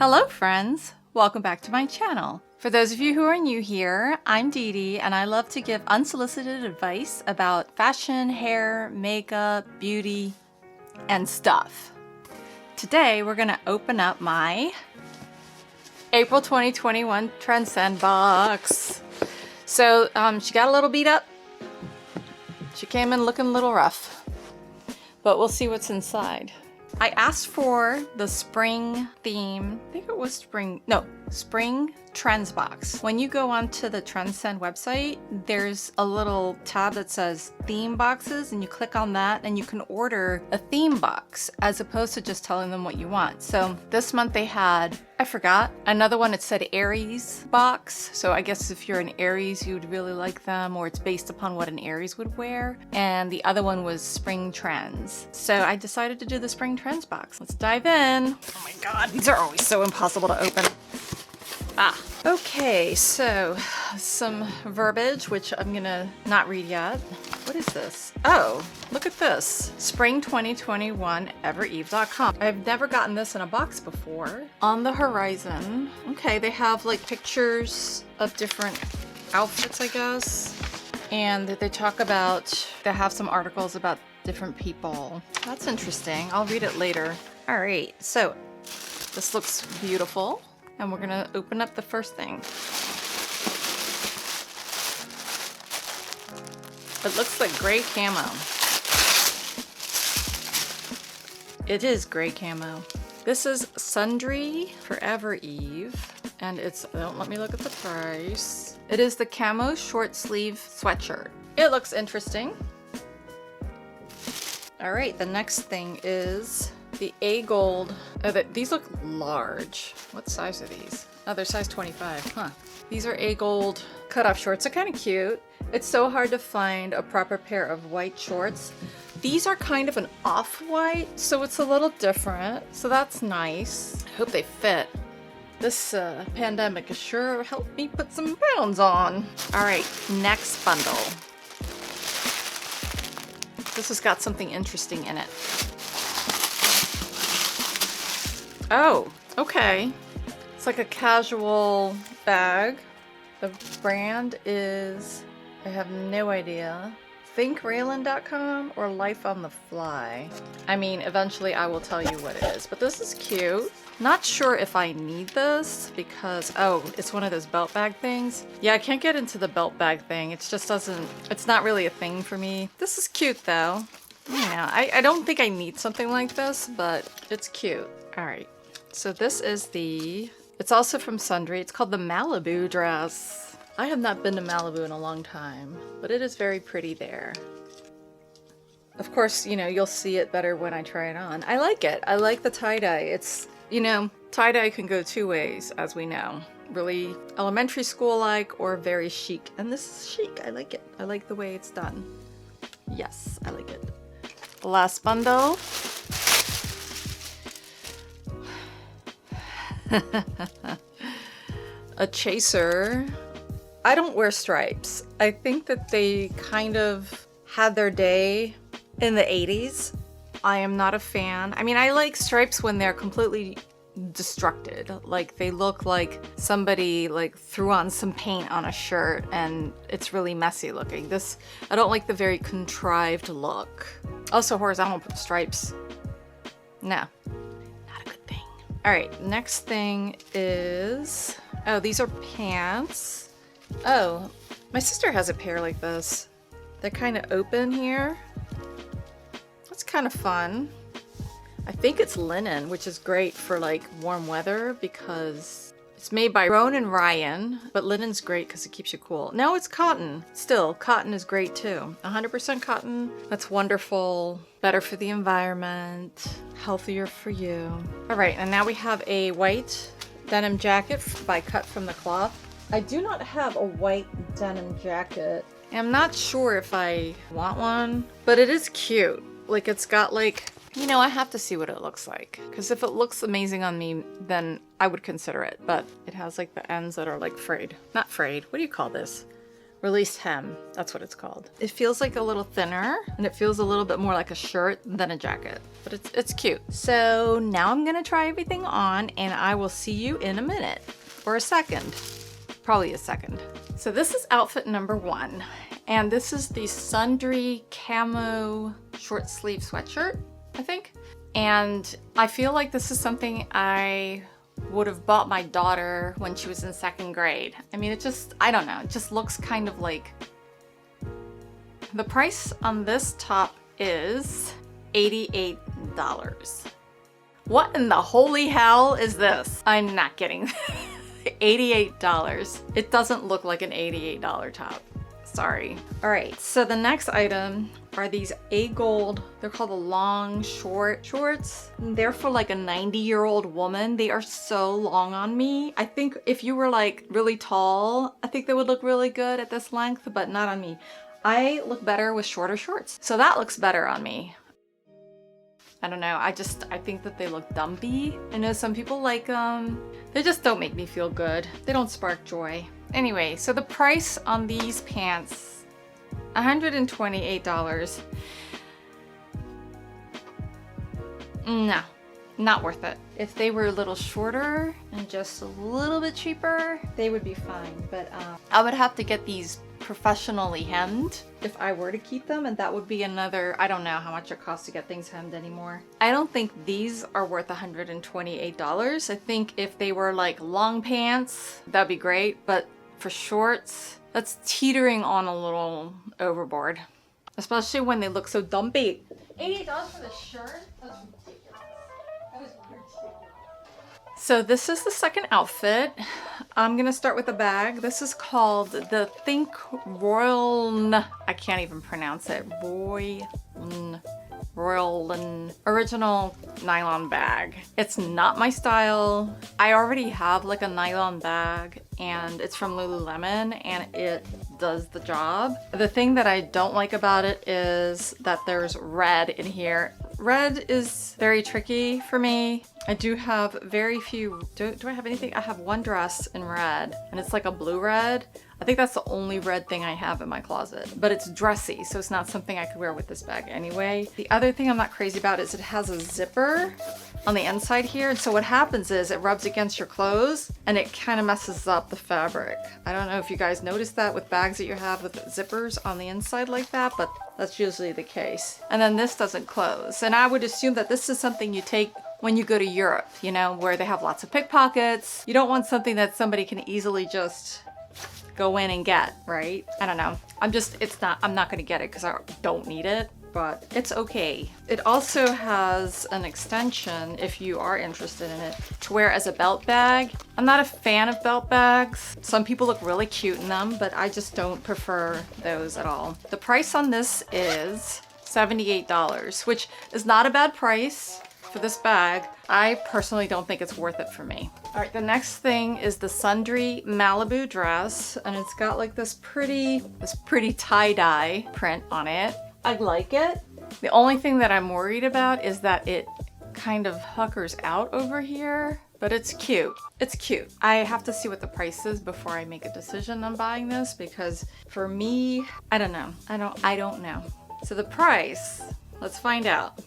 Hello friends! Welcome back to my channel. For those of you who are new here, I'm Dee Dee and I love to give unsolicited advice about fashion, hair, makeup, beauty, and stuff. Today we're going to open up my April 2021 Trendsend box. So she got a little beat up. She came in looking a little rough, but we'll see what's inside. I asked for the spring theme. I think it was spring trends box. When you go onto the Trendsend website, there's a little tab that says theme boxes, and you click on that and you can order a theme box as opposed to just telling them what you want. So this month they had, I forgot, another one. It said Aries box. So I guess if you're an Aries, you would really like them, or it's based upon what an Aries would wear. And the other one was spring trends. So I decided to do the spring trends box. Let's dive in. Oh my God, these are always so impossible to open. Okay, so some verbiage, which I'm gonna not read yet. What is this? Oh, look at this. Spring 2021 evereve.com. I've never gotten this in a box before. On the horizon. Okay, they have like pictures of different outfits, I guess. And they talk about, they have some articles about different people. That's interesting. I'll read it later. All right, so this looks beautiful. And we're gonna open up the first thing. It looks like gray camo. It is gray camo. This is Sundry for Evereve, and it's, don't let me look at the price. It is the camo short sleeve sweatshirt. It looks interesting. All right, the next thing is the AGOLDE. Oh, these look large. What size are these? Oh, they're size 25, huh? These are AGOLDE cutoff shorts. They're kind of cute. It's so hard to find a proper pair of white shorts. These are kind of an off-white, so it's a little different. So that's nice. I hope they fit. This pandemic has sure helped me put some pounds on. All right, next bundle. This has got something interesting in it. Oh, okay. It's like a casual bag. The brand is, I have no idea. Think ROYLN.com or Life on the Fly. I mean, eventually I will tell you what it is, but this is cute. Not sure if I need this because, oh, it's one of those belt bag things. Yeah, I can't get into the belt bag thing. It just doesn't, it's not really a thing for me. This is cute though. Yeah, I don't think I need something like this, but it's cute. All right. So this is it's also from Sundry. It's called the Malibu dress. I have not been to Malibu in a long time, but it is very pretty there. Of course, you know, you'll see it better when I try it on. I like it. I like the tie-dye. It's, you know, tie-dye can go two ways, as we know. Really elementary school-like or very chic. And this is chic. I like it. I like the way it's done. Yes, I like it. Last bundle. A chaser. I don't wear stripes. I think that they kind of had their day in the 80s. I am not a fan. I mean, I like stripes when they're completely destructed. Like they look like somebody like threw on some paint on a shirt and it's really messy looking. This, I don't like the very contrived look. Also horizontal stripes. No. All right, next thing is, oh, these are pants. Oh, my sister has a pair like this. They're kind of open here. That's kind of fun. I think it's linen, which is great for like warm weather because it's made by ROAN and ROYLN, but linen's great because it keeps you cool. No, it's cotton. Still, cotton is great too. 100% cotton. That's wonderful. Better for the environment. Healthier for you. All right, and now we have a white denim jacket by Cut from the Cloth. I do not have a white denim jacket. I'm not sure if I want one, but it is cute. Like it's got like, you know, I have to see what it looks like. Because if it looks amazing on me, then I would consider it. But it has like the ends that are like frayed. Not frayed, what do you call this? released hem. That's what it's called. It feels like a little thinner and it feels a little bit more like a shirt than a jacket, but it's cute. So now I'm gonna try everything on and I will see you in a minute or a second, probably a second. So this is outfit number 1 and this is the Sundry Camo short sleeve sweatshirt, I think. And I feel like this is something I would have bought my daughter when she was in 2nd grade. I mean, it just, I don't know, it just looks kind of like... The price on this top is $88. What in the holy hell is this? I'm not kidding. $88. It doesn't look like an $88 top. Sorry. All right, so the next item are these AGOLDE, they're called the long shorts. They're for like a 90-year-old woman. They are so long on me. I think if you were like really tall, I think they would look really good at this length, but not on me. I look better with shorter shorts. So that looks better on me. I don't know, I think that they look dumpy. I know some people like them. They just don't make me feel good. They don't spark joy. Anyway, so the price on these pants, $128. No, not worth it. If they were a little shorter and just a little bit cheaper, they would be fine. But I would have to get these professionally hemmed if I were to keep them, and that would be another, I don't know how much it costs to get things hemmed anymore. I don't think these are worth $128. I think if they were like long pants, that'd be great, but for shorts, that's teetering on a little overboard, especially when they look so dumpy. $88 for the shirt? That's ridiculous. That is ridiculous. So this is the second outfit. I'm gonna start with the bag. This is called the Think ROYLN. I can't even pronounce it. ROYLN original nylon bag. It's not my style. I already have like a nylon bag and it's from Lululemon and it does the job. The thing that I don't like about it is that there's red in here. Red is very tricky for me. I do have very few, do I have anything? I have one dress in red and it's like a blue red. I think that's the only red thing I have in my closet, but it's dressy, so it's not something I could wear with this bag anyway. The other thing I'm not crazy about is it has a zipper on the inside here. And so what happens is it rubs against your clothes and it kind of messes up the fabric. I don't know if you guys noticed that with bags that you have with zippers on the inside like that, but that's usually the case. And then this doesn't close. And I would assume that this is something you take when you go to Europe, you know, where they have lots of pickpockets. You don't want something that somebody can easily just go in and get, right? I don't know. I'm not gonna get it because I don't need it, but it's okay. It also has an extension, if you are interested in it, to wear as a belt bag. I'm not a fan of belt bags. Some people look really cute in them, but I just don't prefer those at all. The price on this is $78, which is not a bad price for this bag. I personally don't think it's worth it for me. All right, the next thing is the Sundry Malibu dress, and it's got like this pretty tie-dye print on it. I like it. The only thing that I'm worried about is that it kind of huckers out over here, but it's cute. It's cute. I have to see what the price is before I make a decision on buying this, because for me, I don't know. I don't know. So the price, let's find out,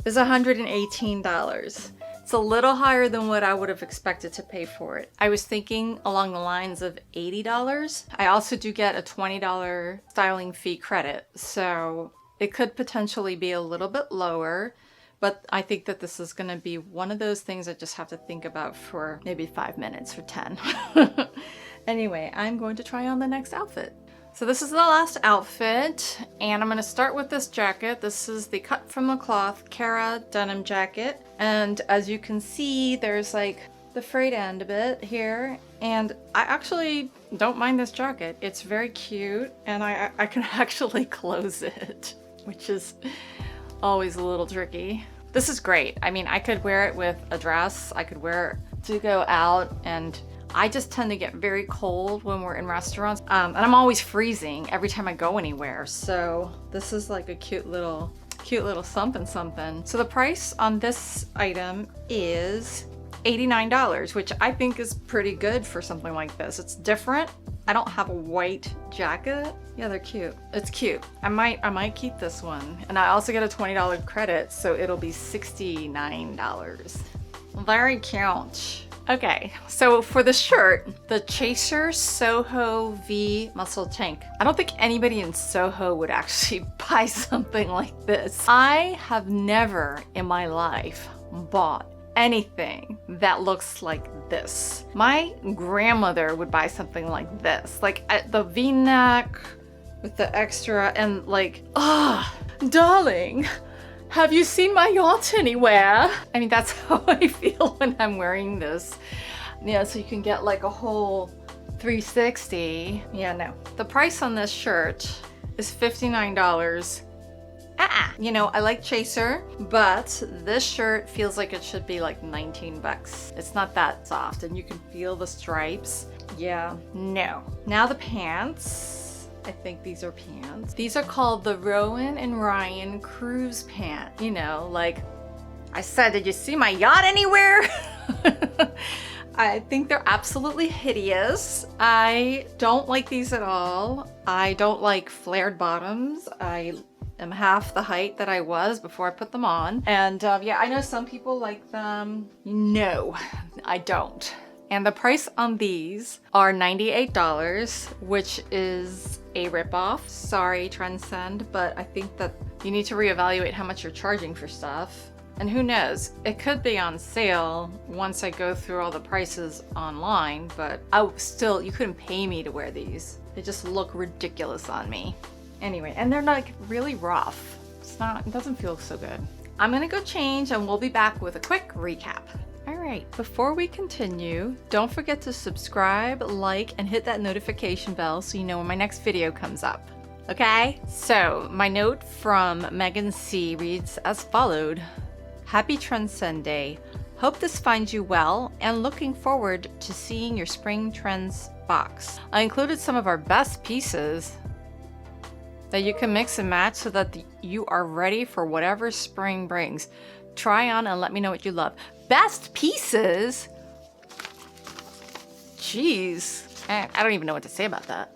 is $118. It's a little higher than what I would have expected to pay for it. I was thinking along the lines of $80. I also do get a $20 styling fee credit, so it could potentially be a little bit lower, but I think that this is gonna be one of those things I just have to think about for maybe 5 minutes or 10. Anyway, I'm going to try on the next outfit. So this is the last outfit, and I'm gonna start with this jacket. This is the Cut from the Cloth Cara denim jacket. And as you can see, there's like the frayed end a bit here. And I actually don't mind this jacket. It's very cute, and I can actually close it, which is always a little tricky. This is great. I mean, I could wear it with a dress. I could wear it to go out, and I just tend to get very cold when we're in restaurants, and I'm always freezing every time I go anywhere. So this is like a cute little something. So the price on this item is $89, which I think is pretty good for something like this. It's different. I don't have a white jacket. Yeah, they're cute. It's cute. I might keep this one. And I also get a $20 credit, so it'll be $69. Very cute. Okay, so for the shirt, the CHASERSoho V Muscle Tank. I don't think anybody in Soho would actually buy something like this. I have never in my life bought anything that looks like this. My grandmother would buy something like this, like the V-neck with the extra and like, darling, have you seen my yacht anywhere? I mean, that's how I feel when I'm wearing this. Yeah, so you can get like a whole 360. Yeah, no. The price on this shirt is $59. You know, I like Chaser, but this shirt feels like it should be like 19 bucks. It's not that soft and you can feel the stripes. Yeah, no. Now the pants. I think these are pants. These are called the ROAN and ROYLN Cruz pant. You know, like I said, did you see my yacht anywhere? I think they're absolutely hideous. I don't like these at all. I don't like flared bottoms. I am half the height that I was before I put them on. And yeah, I know some people like them. No, I don't. And the price on these are $98, which is a ripoff. Sorry, Trendsend, but I think that you need to reevaluate how much you're charging for stuff. And who knows, it could be on sale once I go through all the prices online, but you couldn't pay me to wear these. They just look ridiculous on me. Anyway, and they're like really rough. It doesn't feel so good. I'm gonna go change and we'll be back with a quick recap. All right, before we continue, don't forget to subscribe, like, and hit that notification bell so you know when my next video comes up. Okay? So, my note from Megan C reads as followed. Happy Trendsend Day. Hope this finds you well and looking forward to seeing your spring trends box. I included some of our best pieces that you can mix and match so that you are ready for whatever spring brings. Try on and let me know what you love. Best pieces? Jeez, I don't even know what to say about that.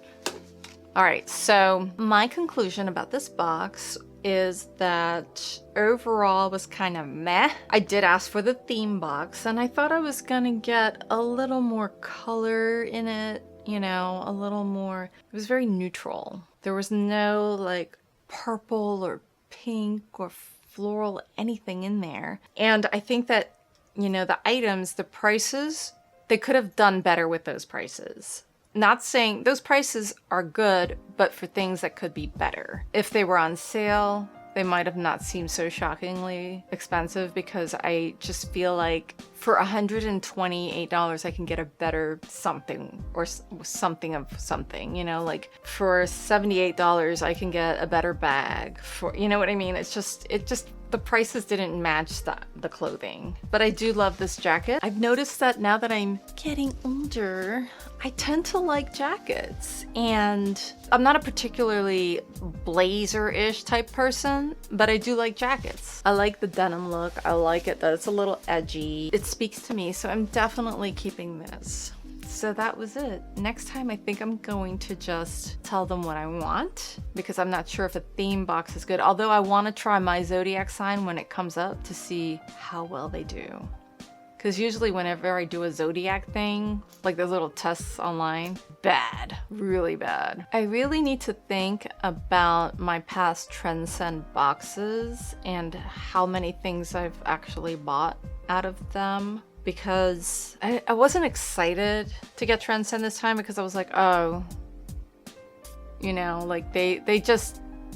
All right, so my conclusion about this box is that overall was kind of meh. I did ask for the theme box and I thought I was gonna get a little more color in it, you know, a little more, it was very neutral. There was no like purple or pink or floral, anything in there. And I think that, you know, the items, the prices, they could have done better with those prices. Not saying those prices are good, but for things that could be better. If they were on sale, they might have not seemed so shockingly expensive because I just feel like for $128, I can get a better something or something of something, you know, like for $78, I can get a better bag for, you know what I mean? It just, the prices didn't match the clothing. But I do love this jacket. I've noticed that now that I'm getting older, I tend to like jackets. And I'm not a particularly blazer-ish type person, but I do like jackets. I like the denim look. I like it that it's a little edgy. It speaks to me, so I'm definitely keeping this. So that was it. Next time I think I'm going to just tell them what I want because I'm not sure if a theme box is good. Although I want to try my zodiac sign when it comes up to see how well they do. Because usually whenever I do a zodiac thing, like those little tests online, bad, really bad. I really need to think about my past Trendsend boxes and how many things I've actually bought out of them. Because I wasn't excited to get Trendsend this time because I was like, oh, you know, like they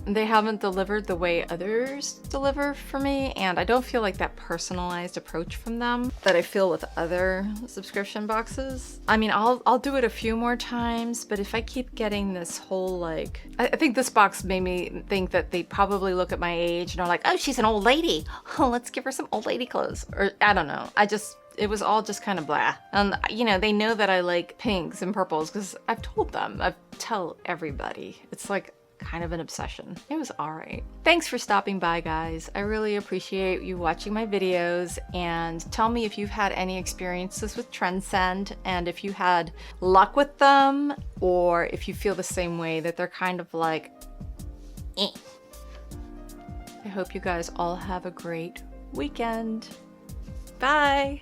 haven't delivered the way others deliver for me. And I don't feel like that personalized approach from them that I feel with other subscription boxes. I mean, I'll do it a few more times, but if I keep getting this whole like, I think this box made me think that they probably look at my age and are like, oh, she's an old lady. Oh, let's give her some old lady clothes. Or I don't know. It was all just kind of blah. And, you know, they know that I like pinks and purples because I've told them. I tell everybody. It's like kind of an obsession. It was all right. Thanks for stopping by, guys. I really appreciate you watching my videos, and tell me if you've had any experiences with Trendsend and if you had luck with them, or if you feel the same way, that they're kind of like, eh. I hope you guys all have a great weekend. Bye.